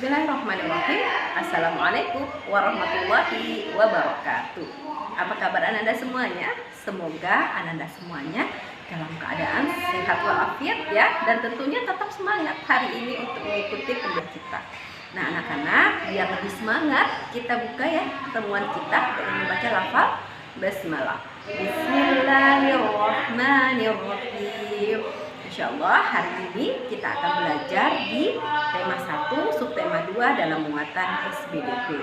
Bismillahirrahmanirrahim. Assalamualaikum warahmatullahi wabarakatuh. Apa kabar Ananda semuanya? Semoga Ananda semuanya dalam keadaan sehat walafiat ya, dan tentunya tetap semangat hari ini untuk mengikuti kuliah kita. Nah anak-anak, biar lebih semangat, kita buka ya pertemuan kita dengan membaca lafal basmalah. Bismillahirrahmanirrahim. Insyaallah hari ini kita akan belajar di tema 1, subtema 2 dalam muatan SBDP.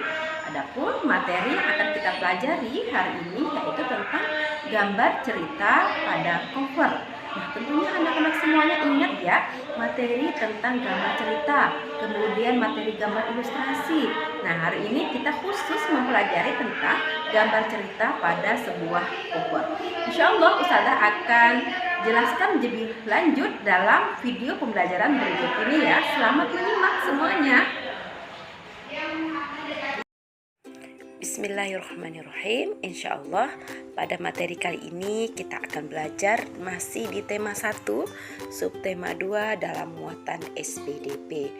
Adapun materi yang akan kita pelajari hari ini yaitu tentang gambar cerita pada cover. Nah, tentunya anak-anak semuanya ingat ya materi tentang gambar cerita, kemudian materi gambar ilustrasi. Nah, hari ini kita khusus mempelajari tentang gambar cerita pada sebuah cover. Insyaallah Ustazah akan jelaskan lebih lanjut dalam video pembelajaran berikut ini ya. Selamat menyimak semuanya. Bismillahirrahmanirrahim. Insyaallah pada materi kali ini kita akan belajar masih di tema 1, subtema 2 dalam muatan SBDP.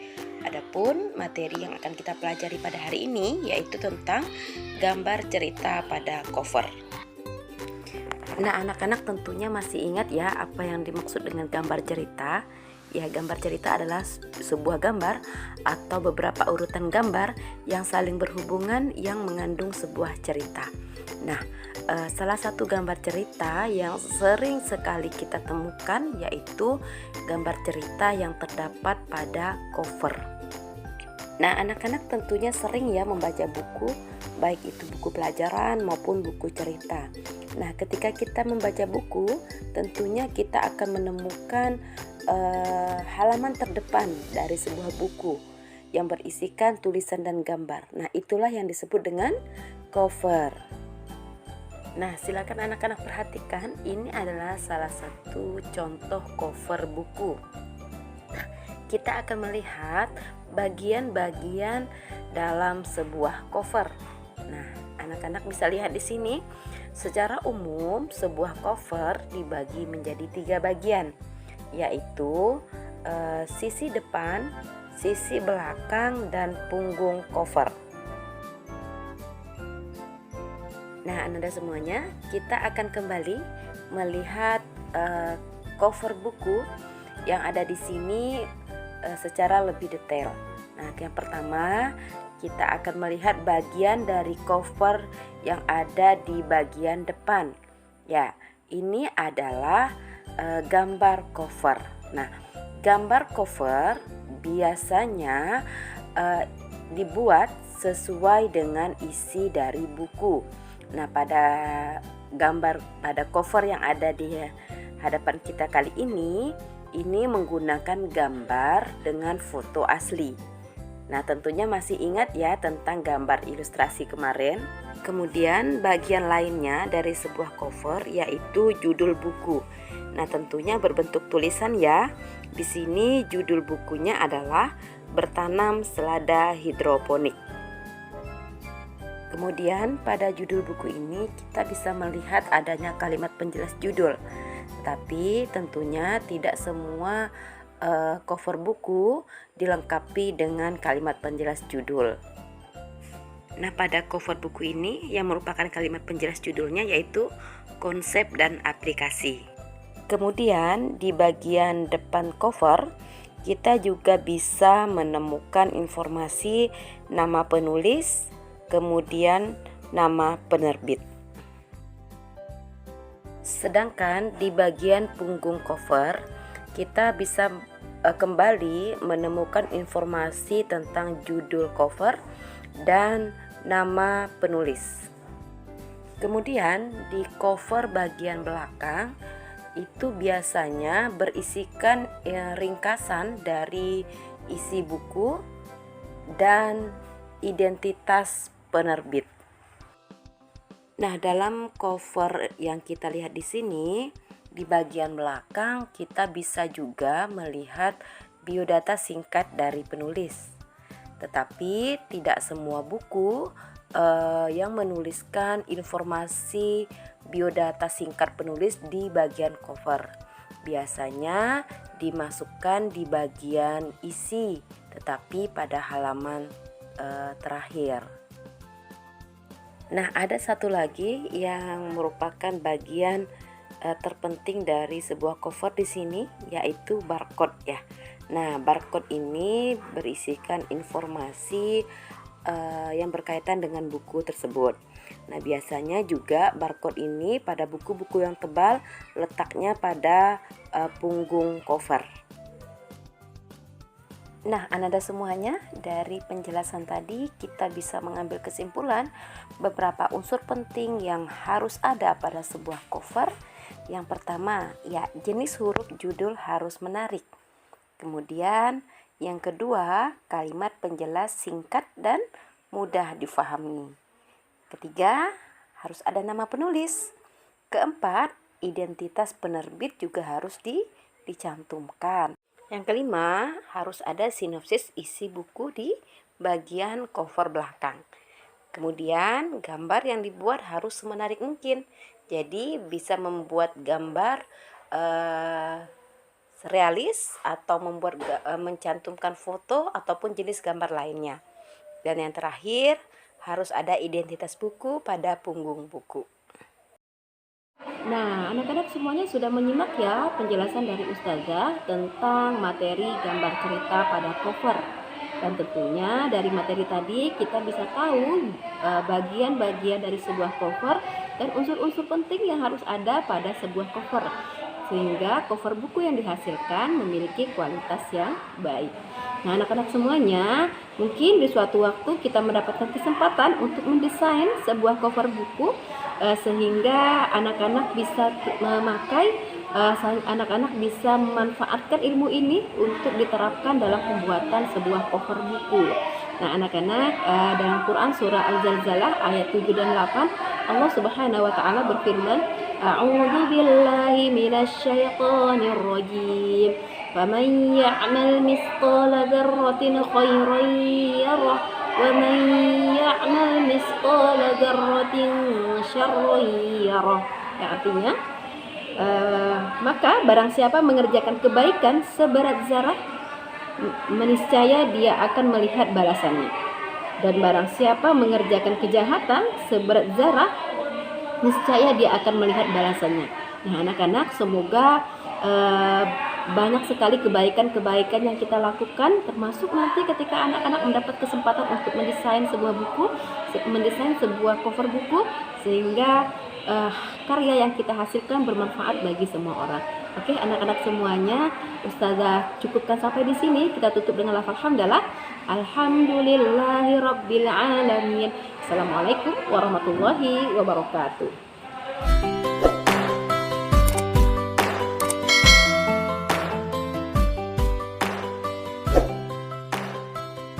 Adapun materi yang akan kita pelajari pada hari ini yaitu tentang gambar cerita pada cover. Nah, anak-anak tentunya masih ingat ya apa yang dimaksud dengan gambar cerita. Ya, gambar cerita adalah sebuah gambar atau beberapa urutan gambar yang saling berhubungan yang mengandung sebuah cerita. Nah, salah satu gambar cerita yang sering sekali kita temukan yaitu gambar cerita yang terdapat pada cover. Nah, anak-anak tentunya sering ya membaca buku, baik itu buku pelajaran maupun buku cerita. Nah, ketika kita membaca buku, tentunya kita akan menemukan halaman terdepan dari sebuah buku yang berisikan tulisan dan gambar. Nah, itulah yang disebut dengan cover. Nah, silakan anak-anak perhatikan, ini adalah salah satu contoh cover buku. Nah, kita akan melihat bagian-bagian dalam sebuah cover. Nah, anak-anak bisa lihat di sini. Secara umum, sebuah cover dibagi menjadi 3 bagian, yaitu sisi depan, sisi belakang, dan punggung cover. Nah, Anda semuanya, kita akan kembali melihat cover buku yang ada di sini secara lebih detail. Nah, yang pertama kita akan melihat bagian dari cover yang ada di bagian depan. Ya, ini adalah gambar cover. Nah, gambar cover biasanya dibuat sesuai dengan isi dari buku. Nah, pada cover yang ada di hadapan kita kali ini menggunakan gambar dengan foto asli. Nah, tentunya masih ingat ya tentang gambar ilustrasi kemarin. Kemudian bagian lainnya dari sebuah cover yaitu judul buku. Nah, tentunya berbentuk tulisan ya. Di sini judul bukunya adalah Bertanam Selada Hidroponik. Kemudian pada judul buku ini kita bisa melihat adanya kalimat penjelas judul. Tapi tentunya tidak semua cover buku dilengkapi dengan kalimat penjelas judul. Nah, pada cover buku ini yang merupakan kalimat penjelas judulnya yaitu konsep dan aplikasi. Kemudian di bagian depan cover kita juga bisa menemukan informasi nama penulis, kemudian nama penerbit. Sedangkan di bagian punggung cover kita bisa kembali menemukan informasi tentang judul cover dan nama penulis. Kemudian di cover bagian belakang itu biasanya berisikan ringkasan dari isi buku dan identitas penerbit. Nah, dalam cover yang kita lihat di sini, di bagian belakang kita bisa juga melihat biodata singkat dari penulis. Tetapi tidak semua buku yang menuliskan informasi biodata singkat penulis di bagian cover. Biasanya dimasukkan di bagian isi tetapi pada halaman terakhir. Nah, ada satu lagi yang merupakan bagian terpenting dari sebuah cover di sini, yaitu barcode ya. Nah, barcode ini berisikan informasi yang berkaitan dengan buku tersebut. Nah, biasanya juga barcode ini pada buku-buku yang tebal letaknya pada punggung cover. Nah, Ananda semuanya, dari penjelasan tadi kita bisa mengambil kesimpulan beberapa unsur penting yang harus ada pada sebuah cover. Yang pertama, ya, jenis huruf judul harus menarik. Kemudian, yang kedua, kalimat penjelas singkat dan mudah difahami. Ketiga, harus ada nama penulis. Keempat, identitas penerbit juga harus dicantumkan. Yang kelima, harus ada sinopsis isi buku di bagian cover belakang. Kemudian, gambar yang dibuat harus semenarik mungkin. Jadi, bisa membuat gambar realis atau mencantumkan foto ataupun jenis gambar lainnya. Dan yang terakhir, harus ada identitas buku pada punggung buku. Nah, anak-anak semuanya sudah menyimak ya penjelasan dari Ustazah tentang materi gambar cerita pada cover. Dan tentunya dari materi tadi kita bisa tahu bagian-bagian dari sebuah cover dan unsur-unsur penting yang harus ada pada sebuah cover. Sehingga cover buku yang dihasilkan memiliki kualitas yang baik. Nah, anak-anak semuanya, mungkin di suatu waktu kita mendapatkan kesempatan untuk mendesain sebuah cover buku sehingga anak-anak bisa anak-anak bisa memanfaatkan ilmu ini untuk diterapkan dalam pembuatan sebuah cover buku. Nah, anak-anak, dalam Quran surah Al-Zalzalah ayat 7 dan 8, Allah Subhanahu wa taala berfirman, A'udzu billahi minasyaitonir rajim. فَمَنْ يَعْمَلْ مِثْقَالَ ذَرَّةٍ خَيْرًا يَرَهُ وَمَنْ يَعْمَلْ مِثْقَالَ ذَرَّةٍ شَرًّا يَرَهُ. Yang artinya, maka barang siapa mengerjakan kebaikan seberat zarah, meniscaya dia akan melihat balasannya. Dan barang siapa mengerjakan kejahatan seberat zarah, niscaya dia akan melihat balasannya. Nah, anak-anak, semoga banyak sekali kebaikan-kebaikan yang kita lakukan, termasuk nanti ketika anak-anak mendapat kesempatan untuk mendesain sebuah buku, mendesain sebuah cover buku, sehingga karya yang kita hasilkan bermanfaat bagi semua orang. Oke, anak-anak semuanya, Ustazah cukupkan sampai di sini. Kita tutup dengan lafaz hamdalah. Alhamdulillahirabbil alamin. Assalamualaikum warahmatullahi wabarakatuh.